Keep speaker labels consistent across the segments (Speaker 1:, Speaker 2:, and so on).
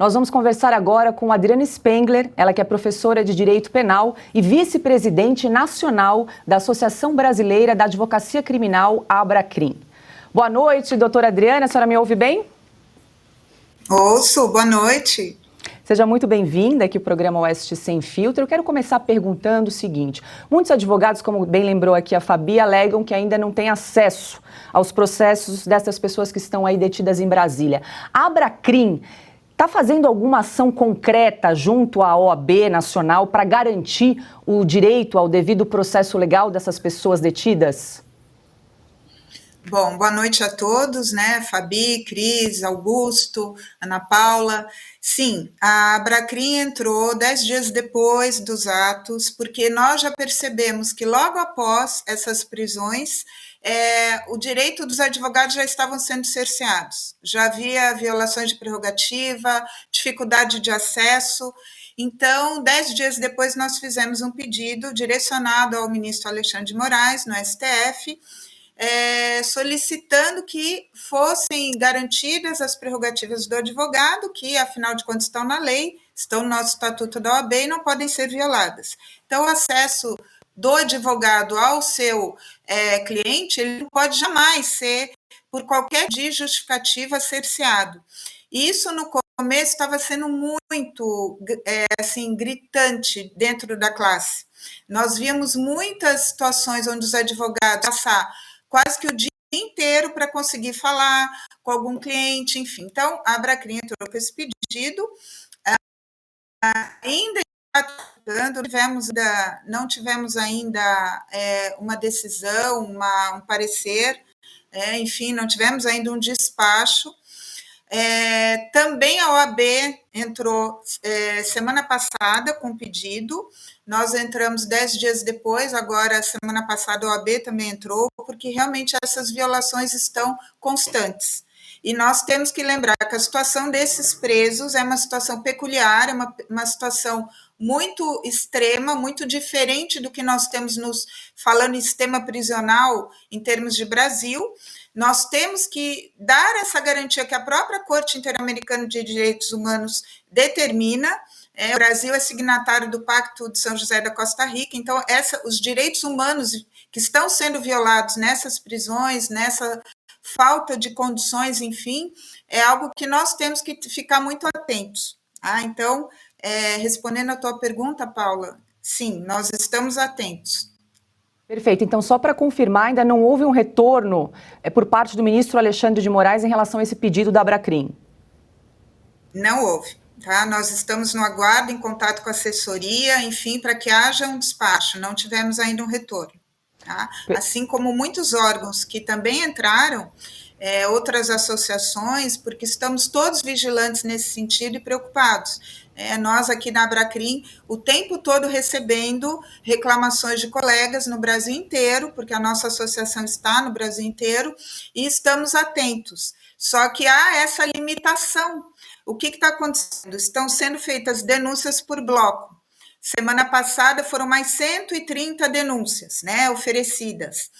Speaker 1: Nós vamos conversar agora com Adriana Spengler, ela que é professora de Direito Penal e vice-presidente nacional da Associação Brasileira da Advocacia Criminal, Abracrim. Boa noite, doutora Adriana, a senhora me ouve bem?
Speaker 2: Ouço, boa noite.
Speaker 1: Seja muito bem-vinda aqui ao programa Oeste Sem Filtro. Eu quero começar perguntando o seguinte: muitos advogados, como bem lembrou aqui a Fabi, alegam que ainda não têm acesso aos processos dessas pessoas que estão aí detidas em Brasília. A Abracrim está fazendo alguma ação concreta junto à OAB Nacional para garantir o direito ao devido processo legal dessas pessoas detidas?
Speaker 2: Bom, boa noite a todos, né? Fabi, Cris, Augusto, Ana Paula. Sim, a Abracrim entrou 10 dias depois dos atos, porque nós já percebemos que logo após essas prisões, o direito dos advogados já estavam sendo cerceados. Já havia violações de prerrogativa, dificuldade de acesso. Então, 10 dias depois, nós fizemos um pedido direcionado ao ministro Alexandre de Moraes, no STF, solicitando que fossem garantidas as prerrogativas do advogado, que, afinal de contas, estão na lei, estão no nosso Estatuto da OAB e não podem ser violadas. Então, o acesso do advogado ao seu cliente, ele não pode jamais ser, por qualquer justificativa, cerceado. Isso, no começo, estava sendo muito assim, gritante dentro da classe. Nós víamos muitas situações onde os advogados passaram quase que o dia inteiro para conseguir falar com algum cliente, enfim. Então, a Abracrim entrou com esse pedido, ainda não tivemos ainda uma decisão, um parecer, enfim, não tivemos ainda um despacho. Também a OAB entrou semana passada com pedido, nós entramos 10 dias depois, agora, semana passada, a OAB também entrou, porque realmente essas violações estão constantes. E nós temos que lembrar que a situação desses presos é uma situação peculiar, é uma situação muito extrema, muito diferente do que nós temos falando em sistema prisional em termos de Brasil. Nós temos que dar essa garantia que a própria Corte Interamericana de Direitos Humanos determina. O Brasil é signatário do Pacto de São José da Costa Rica, então os direitos humanos que estão sendo violados nessas prisões, nessa falta de condições, enfim, é algo que nós temos que ficar muito atentos. Então, respondendo a tua pergunta, Paula, sim, nós estamos atentos.
Speaker 1: Perfeito. Então, só para confirmar, ainda não houve um retorno por parte do ministro Alexandre de Moraes em relação a esse pedido da Abracrim?
Speaker 2: Não houve. Tá? Nós estamos no aguardo, em contato com a assessoria, enfim, para que haja um despacho. Não tivemos ainda um retorno. Tá? Assim como muitos órgãos que também entraram, outras associações, porque estamos todos vigilantes nesse sentido e preocupados. Nós aqui na Abracrim, o tempo todo recebendo reclamações de colegas no Brasil inteiro, porque a nossa associação está no Brasil inteiro, e estamos atentos. Só que há essa limitação. O que está acontecendo? Estão sendo feitas denúncias por bloco. Semana passada foram mais 130 denúncias, oferecidas.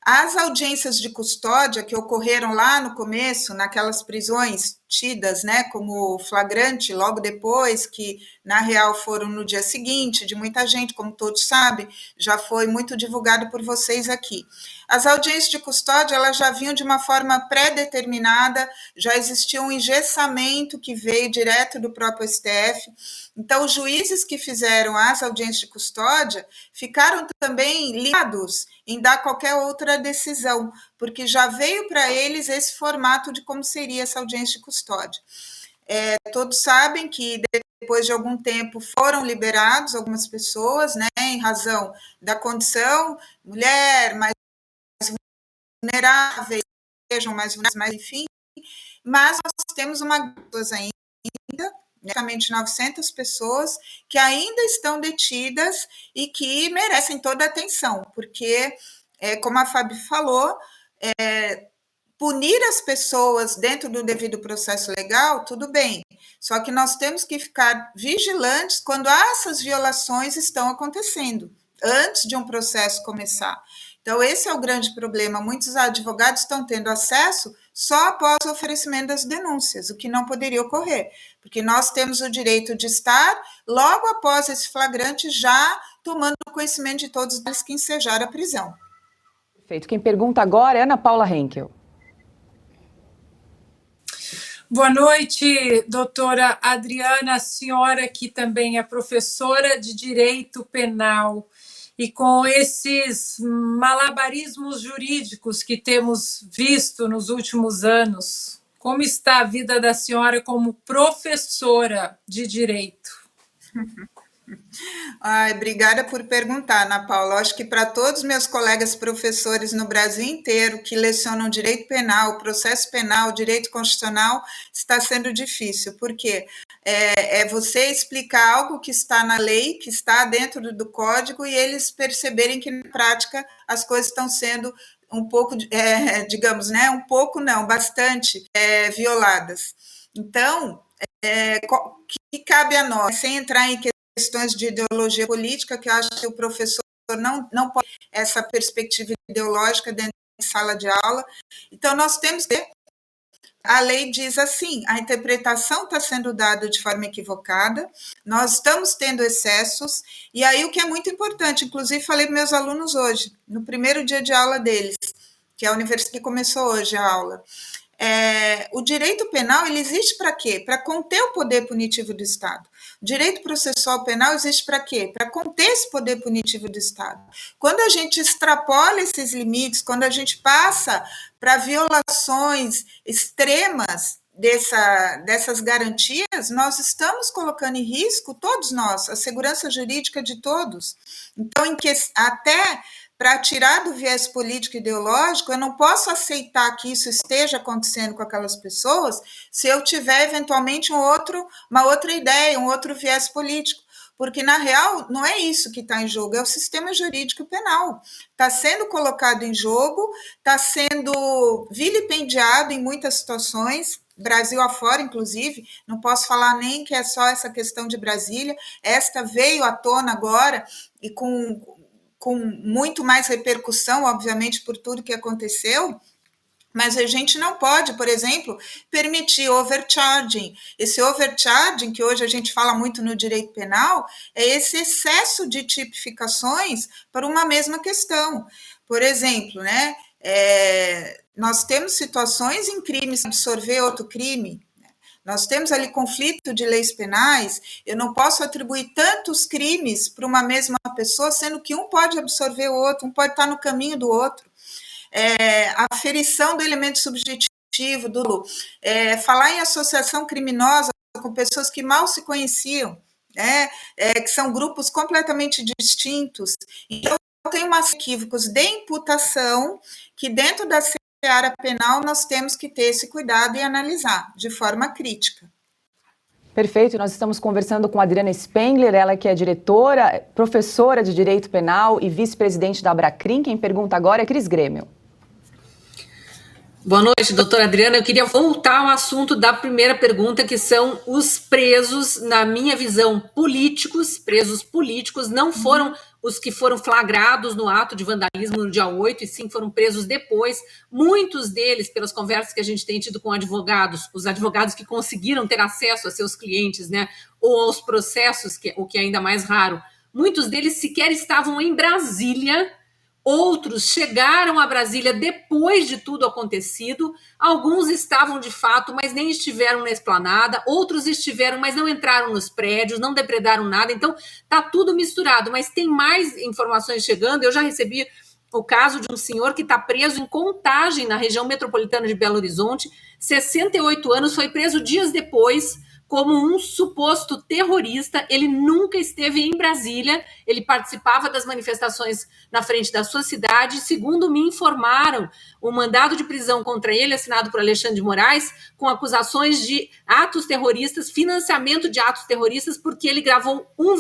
Speaker 2: As audiências de custódia que ocorreram lá no começo, naquelas prisões tidas, como flagrante, logo depois, que na real foram no dia seguinte, de muita gente, como todos sabem, já foi muito divulgado por vocês aqui. As audiências de custódia, elas já vinham de uma forma pré-determinada, já existia um engessamento que veio direto do próprio STF. Então, os juízes que fizeram as audiências de custódia ficaram também ligados em dar qualquer outra decisão, porque já veio para eles esse formato de como seria essa audiência de custódia. Todos sabem que depois de algum tempo foram liberados algumas pessoas, em razão da condição, mulher, mais vulneráveis, sejam mais vulneráveis, enfim, mas nós temos uma coisa ainda, praticamente 900 pessoas que ainda estão detidas e que merecem toda a atenção, porque, como a Fabi falou, punir as pessoas dentro do devido processo legal, tudo bem, só que nós temos que ficar vigilantes quando essas violações estão acontecendo, antes de um processo começar. Então, esse é o grande problema. Muitos advogados estão tendo acesso só após o oferecimento das denúncias, o que não poderia ocorrer, porque nós temos o direito de estar, logo após esse flagrante, já tomando conhecimento de todos os que ensejaram a prisão.
Speaker 1: Perfeito. Quem pergunta agora é Ana Paula Henkel.
Speaker 3: Boa noite, doutora Adriana, a senhora que também é professora de Direito Penal. E com esses malabarismos jurídicos que temos visto nos últimos anos, como está a vida da senhora como professora de direito?
Speaker 2: Obrigada por perguntar, Ana Paula. Acho que para todos meus colegas professores no Brasil inteiro que lecionam direito penal, processo penal, direito constitucional, está sendo difícil, porque é você explicar algo que está na lei, que está dentro do código, e eles perceberem que, na prática, as coisas estão sendo um pouco, digamos, né, um pouco não, bastante violadas. Então, que cabe a nós, sem entrar em questões de ideologia política, que eu acho que o professor não pode ter essa perspectiva ideológica dentro da sala de aula. Então, nós temos que... A lei diz assim, a interpretação está sendo dada de forma equivocada, nós estamos tendo excessos, e aí o que é muito importante, inclusive falei para meus alunos hoje, no primeiro dia de aula deles, que é a universidade que começou hoje a aula, o direito penal, ele existe para quê? Para conter o poder punitivo do Estado. O direito processual penal existe para quê? Para conter esse poder punitivo do Estado. Quando a gente extrapola esses limites, quando a gente passa para violações extremas dessas garantias, nós estamos colocando em risco, todos nós, a segurança jurídica de todos. Então, até para tirar do viés político e ideológico, eu não posso aceitar que isso esteja acontecendo com aquelas pessoas se eu tiver, eventualmente, uma outra ideia, um outro viés político. Porque, na real, não é isso que está em jogo, é o sistema jurídico penal. Está sendo colocado em jogo, está sendo vilipendiado em muitas situações, Brasil afora, inclusive, não posso falar nem que é só essa questão de Brasília, esta veio à tona agora, e com muito mais repercussão, obviamente, por tudo que aconteceu, mas a gente não pode, por exemplo, permitir overcharging. Esse overcharging, que hoje a gente fala muito no direito penal, é esse excesso de tipificações para uma mesma questão. Por exemplo, né, nós temos situações em crimes absorver outro crime. Nós temos ali conflito de leis penais, eu não posso atribuir tantos crimes para uma mesma pessoa, sendo que um pode absorver o outro, um pode estar no caminho do outro. A aferição do elemento subjetivo, falar em associação criminosa com pessoas que mal se conheciam, que são grupos completamente distintos. Então, tem umas equívocos de imputação que dentro da área penal, nós temos que ter esse cuidado e analisar de forma crítica.
Speaker 1: Perfeito, nós estamos conversando com a Adriana Spengler, ela que é diretora, professora de Direito Penal e vice-presidente da Abracrim. Quem pergunta agora é Cris Grêmio.
Speaker 4: Boa noite, doutora Adriana. Eu queria voltar ao assunto da primeira pergunta, que são os presos, na minha visão, presos políticos, não foram os que foram flagrados no ato de vandalismo no dia 8, e sim foram presos depois. Muitos deles, pelas conversas que a gente tem tido com advogados, os advogados que conseguiram ter acesso a seus clientes, né, ou aos processos, o que é ainda mais raro, muitos deles sequer estavam em Brasília. Outros chegaram a Brasília depois de tudo acontecido, alguns estavam de fato, mas nem estiveram na esplanada, outros estiveram, mas não entraram nos prédios, não depredaram nada, então tá tudo misturado, mas tem mais informações chegando. Eu já recebi o caso de um senhor que está preso em Contagem, na região metropolitana de Belo Horizonte, 68 anos, foi preso dias depois, como um suposto terrorista. Ele nunca esteve em Brasília, ele participava das manifestações na frente da sua cidade. Segundo me informaram, o mandado de prisão contra ele, assinado por Alexandre de Moraes, com acusações de atos terroristas, financiamento de atos terroristas, porque ele gravou um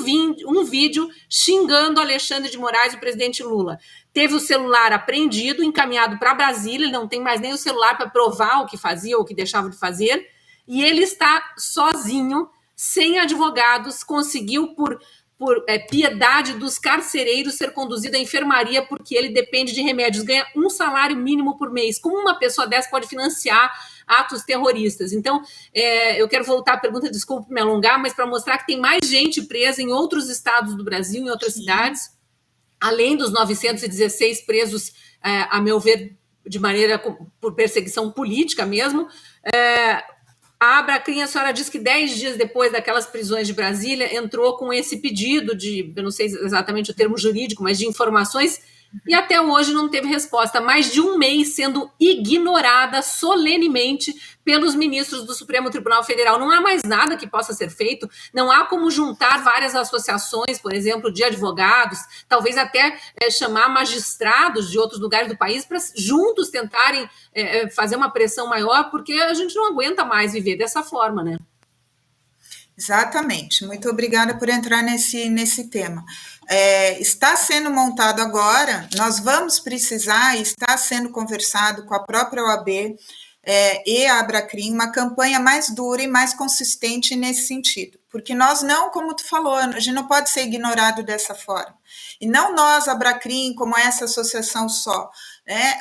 Speaker 4: vídeo xingando Alexandre de Moraes, o presidente Lula. Teve o celular apreendido, encaminhado para Brasília, ele não tem mais nem o celular para provar o que fazia ou o que deixava de fazer, e ele está sozinho, sem advogados, conseguiu por por piedade dos carcereiros ser conduzido à enfermaria porque ele depende de remédios, ganha um salário mínimo por mês. Como uma pessoa dessa pode financiar atos terroristas? Então, eu quero voltar à pergunta, desculpe me alongar, mas para mostrar que tem mais gente presa em outros estados do Brasil, em outras cidades, além dos 916 presos, a meu ver, de maneira por perseguição política mesmo. A Abracrim, a senhora diz que 10 dias depois daquelas prisões de Brasília, entrou com esse pedido de, eu não sei exatamente o termo jurídico, mas de informações, e até hoje não teve resposta. Mais de um mês sendo ignorada solenemente pelos ministros do Supremo Tribunal Federal. Não há mais nada que possa ser feito, não há como juntar várias associações, por exemplo, de advogados, talvez até chamar magistrados de outros lugares do país para juntos tentarem fazer uma pressão maior, porque a gente não aguenta mais viver dessa forma, né?
Speaker 2: Exatamente, muito obrigada por entrar nesse tema. Está sendo montado agora, nós vamos precisar, está sendo conversado com a própria OAB e a Abracrim, uma campanha mais dura e mais consistente nesse sentido, porque nós não, como tu falou, a gente não pode ser ignorado dessa forma, e não nós, Abracrim, como essa associação só, né?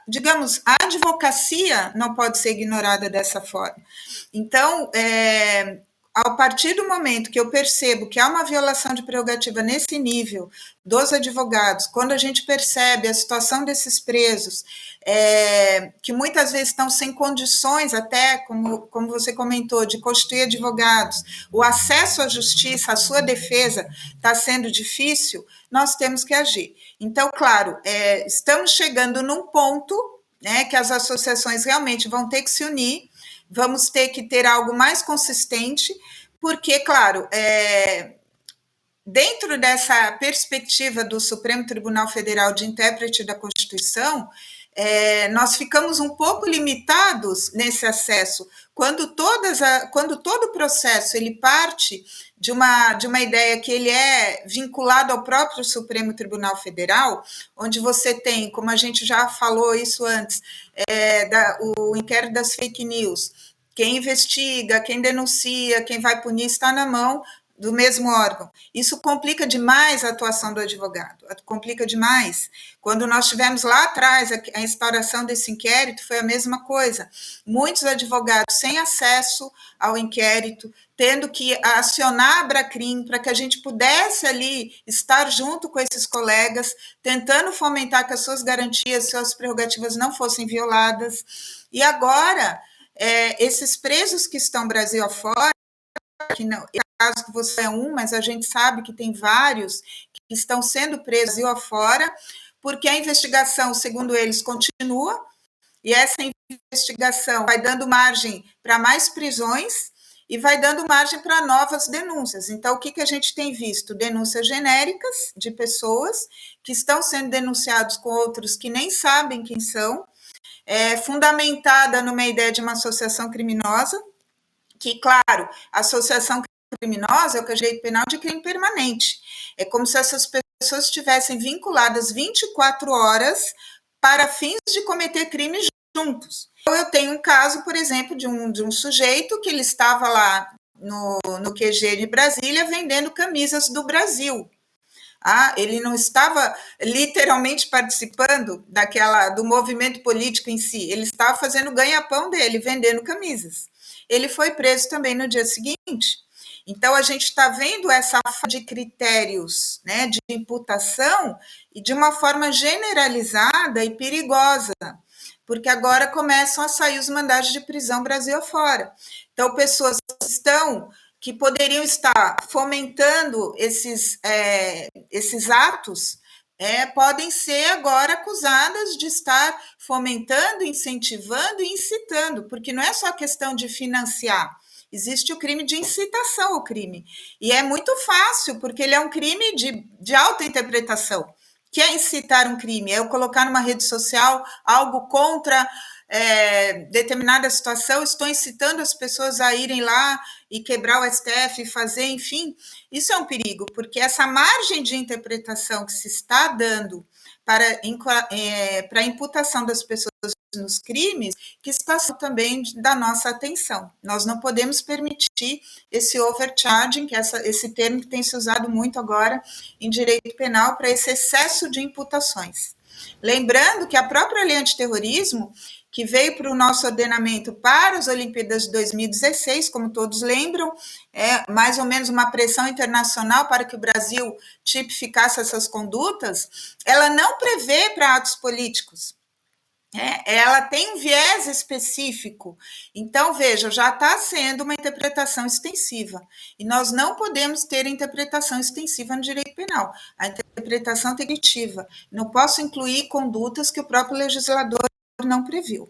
Speaker 2: Digamos, a advocacia não pode ser ignorada dessa forma. Então, a partir do momento que eu percebo que há uma violação de prerrogativa nesse nível dos advogados, quando a gente percebe a situação desses presos, que muitas vezes estão sem condições, até como você comentou, de constituir advogados, o acesso à justiça, à sua defesa, está sendo difícil, nós temos que agir. Então, claro, estamos chegando num ponto, né, que as associações realmente vão ter que se unir, vamos ter que ter algo mais consistente, porque, claro, dentro dessa perspectiva do Supremo Tribunal Federal de intérprete da Constituição, nós ficamos um pouco limitados nesse acesso. Quando todo o processo ele parte de uma ideia que ele é vinculado ao próprio Supremo Tribunal Federal, onde você tem, como a gente já falou isso antes, o inquérito das fake news, quem investiga, quem denuncia, quem vai punir está na mão do mesmo órgão. Isso complica demais a atuação do advogado, complica demais. Quando nós tivemos lá atrás a instauração desse inquérito, foi a mesma coisa. Muitos advogados sem acesso ao inquérito, tendo que acionar a Abracrim para que a gente pudesse ali estar junto com esses colegas, tentando fomentar que as suas garantias, suas prerrogativas não fossem violadas. E agora, esses presos que estão Brasil afora, que não, caso que você é um, mas a gente sabe que tem vários que estão sendo presos Brasil afora, porque a investigação, segundo eles, continua, e essa investigação vai dando margem para mais prisões e vai dando margem para novas denúncias. Então, o que a gente tem visto? Denúncias genéricas de pessoas que estão sendo denunciados com outros que nem sabem quem são, fundamentada numa ideia de uma associação criminosa, que, claro, a associação criminosa é o que é o direito penal de crime permanente. É como se essas pessoas estivessem vinculadas 24 horas para fins de cometer crimes juntos. Eu tenho um caso, por exemplo, de um sujeito que ele estava lá no QG de Brasília vendendo camisas do Brasil. Ele não estava literalmente participando do movimento político em si, ele estava fazendo o ganha-pão dele, vendendo camisas. Ele foi preso também no dia seguinte. Então, a gente está vendo essa falta de critérios, né, de imputação e de uma forma generalizada e perigosa, porque agora começam a sair os mandados de prisão Brasil afora. Então, pessoas que poderiam estar fomentando esses atos, podem ser agora acusadas de estar fomentando, incentivando e incitando, porque não é só questão de financiar, existe o crime de incitação ao crime, e é muito fácil, porque ele é um crime de alta interpretação, que é incitar um crime, é eu colocar numa rede social algo contra determinada situação, estou incitando as pessoas a irem lá e quebrar o STF e fazer, enfim, isso é um perigo, porque essa margem de interpretação que se está dando para a imputação das pessoas nos crimes, que está também da nossa atenção. Nós não podemos permitir esse overcharging, que esse termo que tem se usado muito agora em direito penal, para esse excesso de imputações. Lembrando que a própria lei antiterrorismo, que veio para o nosso ordenamento para as Olimpíadas de 2016, como todos lembram, é mais ou menos uma pressão internacional para que o Brasil tipificasse essas condutas, ela não prevê para atos políticos. Ela tem um viés específico. Então, veja, já está sendo uma interpretação extensiva. E nós não podemos ter interpretação extensiva no direito penal. A interpretação tem objetiva. Não posso incluir condutas que o próprio legislador não previu.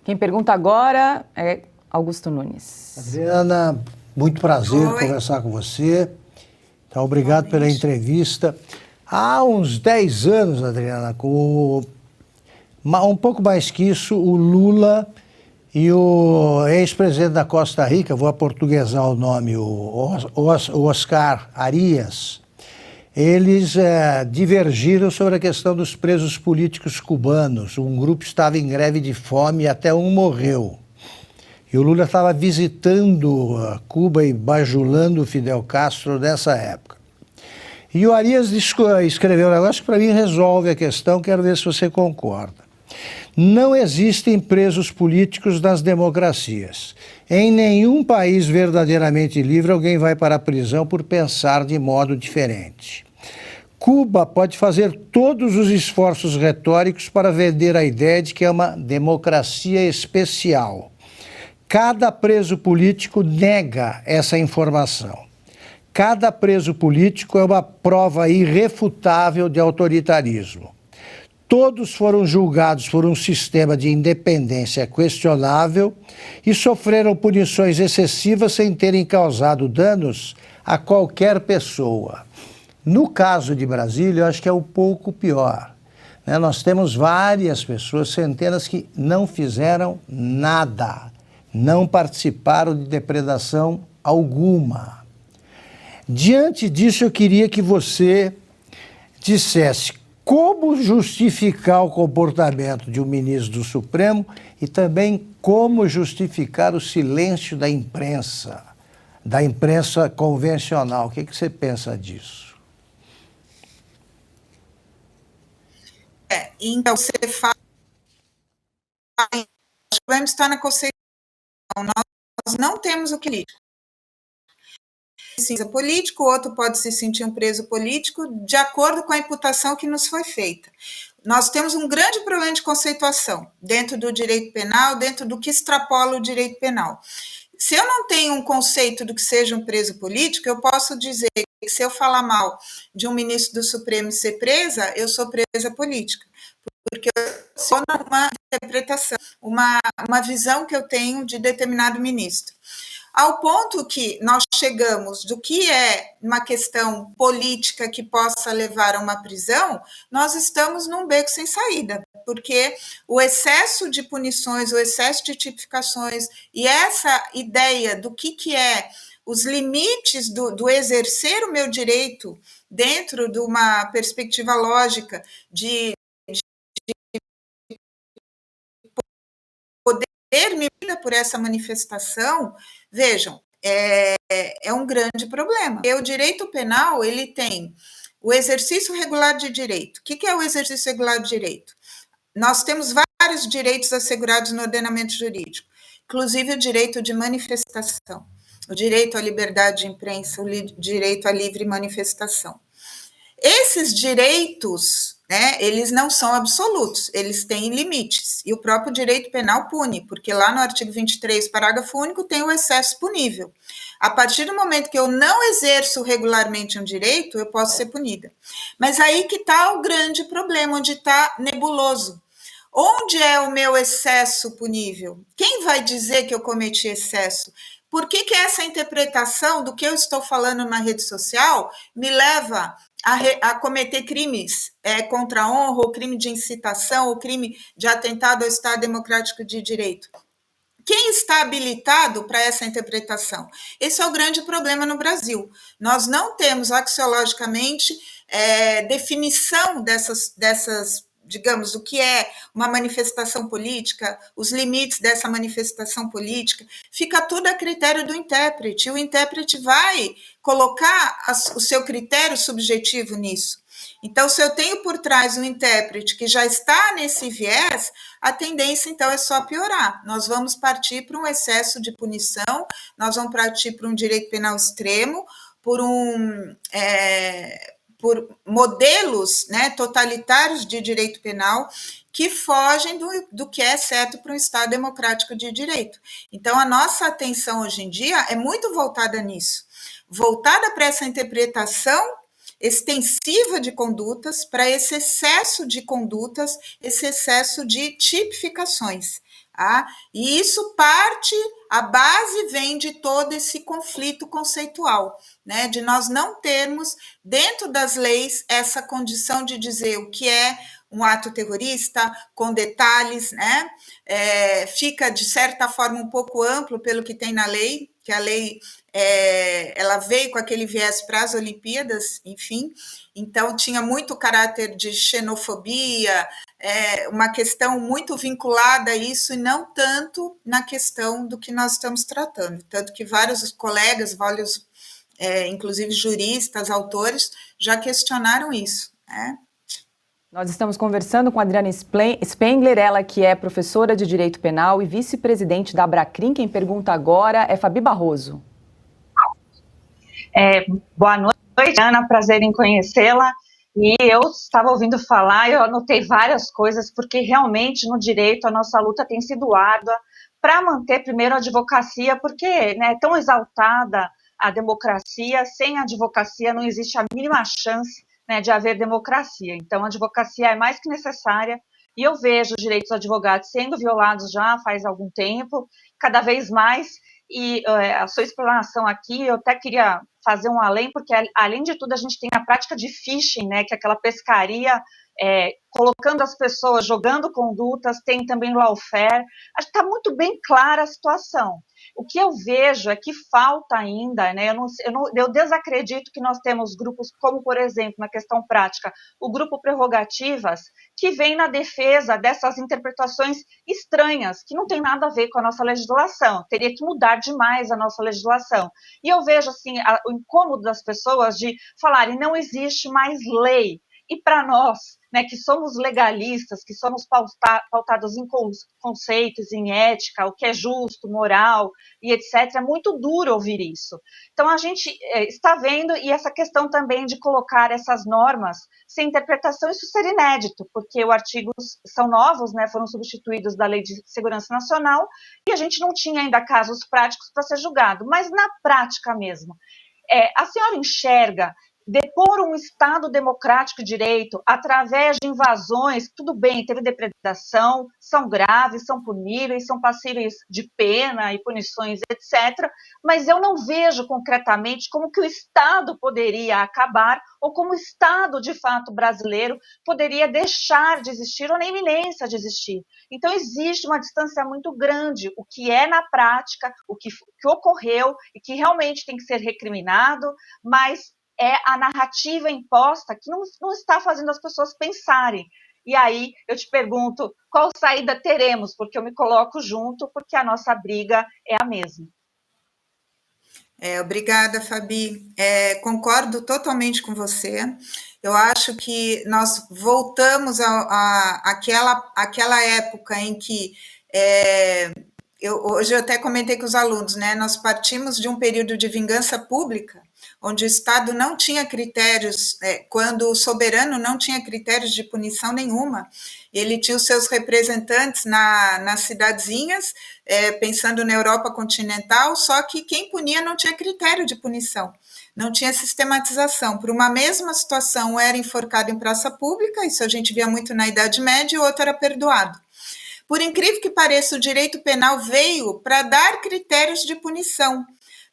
Speaker 1: Quem pergunta agora é Augusto Nunes.
Speaker 5: Adriana, muito prazer conversar com você. Então, obrigado pela entrevista. Há uns 10 anos, Adriana, um pouco mais que isso, o Lula e o ex-presidente da Costa Rica, vou aportuguesar o nome, o Oscar Arias, eles divergiram sobre a questão dos presos políticos cubanos. Um grupo estava em greve de fome e até um morreu. E o Lula estava visitando Cuba e bajulando o Fidel Castro nessa época. E o Arias escreveu um negócio que para mim resolve a questão, quero ver se você concorda. Não existem presos políticos nas democracias. Em nenhum país verdadeiramente livre alguém vai para a prisão por pensar de modo diferente. Cuba pode fazer todos os esforços retóricos para vender a ideia de que é uma democracia especial. Cada preso político nega essa informação. Cada preso político é uma prova irrefutável de autoritarismo. Todos foram julgados por um sistema de independência questionável e sofreram punições excessivas sem terem causado danos a qualquer pessoa. No caso de Brasília, eu acho que é um pouco pior. Nós temos várias pessoas, centenas, que não fizeram nada, não participaram de depredação alguma. Diante disso, eu queria que você dissesse como justificar o comportamento de um ministro do Supremo e também como justificar o silêncio da imprensa convencional. O que você pensa disso?
Speaker 2: Então, você fala, o problema está na conceituação. Nós não temos o que se político, o outro pode se sentir um preso político de acordo com a imputação que nos foi feita. Nós temos um grande problema de conceituação dentro do direito penal, dentro do que extrapola o direito penal. Se eu não tenho um conceito do que seja um preso político, eu posso dizer que se eu falar mal de um ministro do Supremo e ser presa, eu sou presa política, porque eu sou uma interpretação, uma visão que eu tenho de determinado ministro. Ao ponto que nós chegamos do que é uma questão política que possa levar a uma prisão, nós estamos num beco sem saída, porque o excesso de punições, o excesso de tipificações e essa ideia do que é os limites do exercer o meu direito dentro de uma perspectiva lógica de poder me por essa manifestação, vejam, é um grande problema. E o direito penal, ele tem o exercício regular de direito. O que é o exercício regular de direito? Nós temos vários direitos assegurados no ordenamento jurídico, inclusive o direito de manifestação, o direito à liberdade de imprensa, o direito à livre manifestação. Esses direitos, eles não são absolutos, eles têm limites, e o próprio direito penal pune, porque lá no artigo 23, parágrafo único, tem o excesso punível. A partir do momento que eu não exerço regularmente um direito, eu posso ser punida. Mas aí que está o grande problema, onde está nebuloso. Onde é o meu excesso punível? Quem vai dizer que eu cometi excesso? Por que essa interpretação do que eu estou falando na rede social me leva a cometer crimes contra a honra, ou crime de incitação, ou crime de atentado ao Estado Democrático de Direito? Quem está habilitado para essa interpretação? Esse é o grande problema no Brasil. Nós não temos axiologicamente definição digamos, o que é uma manifestação política, os limites dessa manifestação política, fica tudo a critério do intérprete. O intérprete vai colocar o seu critério subjetivo nisso. Então, se eu tenho por trás um intérprete que já está nesse viés, a tendência, então, é só piorar. Nós vamos partir para um excesso de punição, nós vamos partir para um direito penal extremo, por modelos, né, totalitários de direito penal que fogem do que é certo para um Estado democrático de direito. Então, a nossa atenção hoje em dia é muito voltada nisso, voltada para essa interpretação extensiva de condutas, para esse excesso de condutas, esse excesso de tipificações. E isso a base vem de todo esse conflito conceitual, né, de nós não termos dentro das leis essa condição de dizer o que é um ato terrorista, com detalhes, né, fica de certa forma um pouco amplo pelo que tem na lei, que a lei ela veio com aquele viés para as Olimpíadas, enfim, então tinha muito caráter de xenofobia, uma questão muito vinculada a isso e não tanto na questão do que nós estamos tratando, tanto que vários colegas, inclusive juristas, autores, já questionaram isso, né?
Speaker 1: Nós estamos conversando com a Adriana Spengler, ela que é professora de Direito Penal e vice-presidente da Abracrim. Quem pergunta agora é Fabi Barroso.
Speaker 6: Boa noite, Ana, prazer em conhecê-la. E eu estava ouvindo falar, eu anotei várias coisas, porque realmente no direito a nossa luta tem sido árdua para manter primeiro a advocacia, porque né, é tão exaltada a democracia, sem a advocacia não existe a mínima chance, né, de haver democracia. Então a advocacia é mais que necessária, e eu vejo os direitos dos advogados sendo violados já faz algum tempo, cada vez mais. E a sua explanação aqui, eu até queria fazer um além, porque além de tudo a gente tem a prática de phishing, né, que é aquela pescaria, colocando as pessoas, jogando condutas, tem também lawfare. Acho que está muito bem clara a situação. O que eu vejo é que falta ainda, né, eu desacredito que nós temos grupos como, por exemplo, na questão prática, o grupo Prerrogativas, que vem na defesa dessas interpretações estranhas, que não tem nada a ver com a nossa legislação, teria que mudar demais a nossa legislação. E eu vejo assim, o incômodo das pessoas de falarem, não existe mais lei. E para nós, né, que somos legalistas, que somos pautados em conceitos, em ética, o que é justo, moral e etc., é muito duro ouvir isso. Então, a gente está vendo, e essa questão também de colocar essas normas sem interpretação, isso seria inédito, porque os artigos são novos, né, foram substituídos da Lei de Segurança Nacional, e a gente não tinha ainda casos práticos para ser julgado, mas na prática mesmo. A senhora enxerga depor um Estado democrático de direito através de invasões, tudo bem, teve depredação, são graves, são puníveis, são passíveis de pena e punições, etc., mas eu não vejo concretamente como que o Estado poderia acabar ou como o Estado, de fato, brasileiro poderia deixar de existir ou na iminência de existir. Então, existe uma distância muito grande, o que é na prática, o que ocorreu e que realmente tem que ser recriminado, mas é a narrativa imposta que não está fazendo as pessoas pensarem. E aí eu te pergunto, qual saída teremos? Porque eu me coloco junto, porque a nossa briga é a mesma.
Speaker 2: Obrigada, Fabi. Concordo totalmente com você. Eu acho que nós voltamos àquela época em que hoje eu até comentei com os alunos, né? Nós partimos de um período de vingança pública, onde o Estado não tinha critérios, quando o soberano não tinha critérios de punição nenhuma, ele tinha os seus representantes nas cidadezinhas, pensando na Europa continental, só que quem punia não tinha critério de punição, não tinha sistematização. Por uma mesma situação, um era enforcado em praça pública, isso a gente via muito na Idade Média, e o outro era perdoado. Por incrível que pareça, o direito penal veio para dar critérios de punição,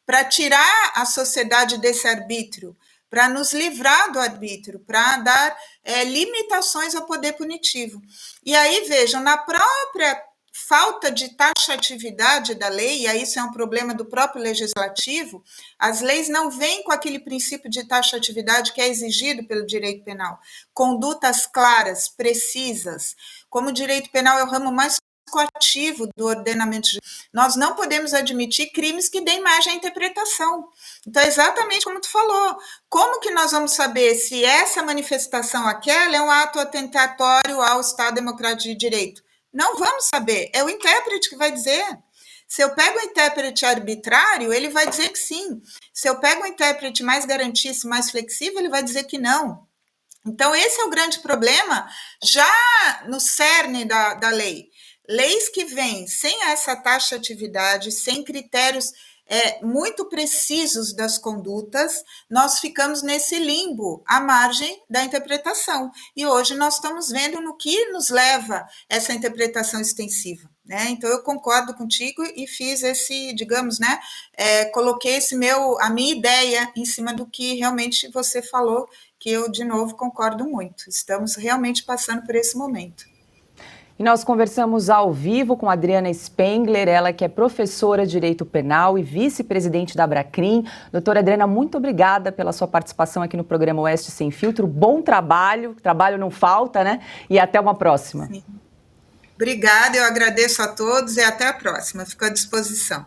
Speaker 2: para tirar a sociedade desse arbítrio, para nos livrar do arbítrio, para dar limitações ao poder punitivo. E aí, vejam, na própria falta de taxatividade da lei, e aí isso é um problema do próprio legislativo, as leis não vêm com aquele princípio de taxatividade que é exigido pelo direito penal. Condutas claras, precisas. Como o direito penal é o ramo mais coativo do ordenamento jurídico, nós não podemos admitir crimes que deem margem à interpretação. Então, é exatamente como tu falou. Como que nós vamos saber se essa manifestação aquela é um ato atentatório ao Estado Democrático de Direito? Não vamos saber, é o intérprete que vai dizer. Se eu pego um intérprete arbitrário, ele vai dizer que sim. Se eu pego um intérprete mais garantido, mais flexível, ele vai dizer que não. Então, esse é o grande problema, já no cerne da lei. Leis que vêm sem essa taxatividade, sem critérios muito precisos das condutas, nós ficamos nesse limbo, à margem da interpretação. E hoje nós estamos vendo no que nos leva essa interpretação extensiva. Né? Então, eu concordo contigo e fiz esse, digamos, né, coloquei a minha ideia em cima do que realmente você falou, que eu, de novo, concordo muito. Estamos realmente passando por esse momento.
Speaker 1: E nós conversamos ao vivo com a Adriana Spengler, ela que é professora de Direito Penal e vice-presidente da Abracrim. Doutora Adriana, muito obrigada pela sua participação aqui no programa Oeste Sem Filtro. Bom trabalho não falta, né? E até uma próxima.
Speaker 2: Sim. Obrigada, eu agradeço a todos e até a próxima. Fico à disposição.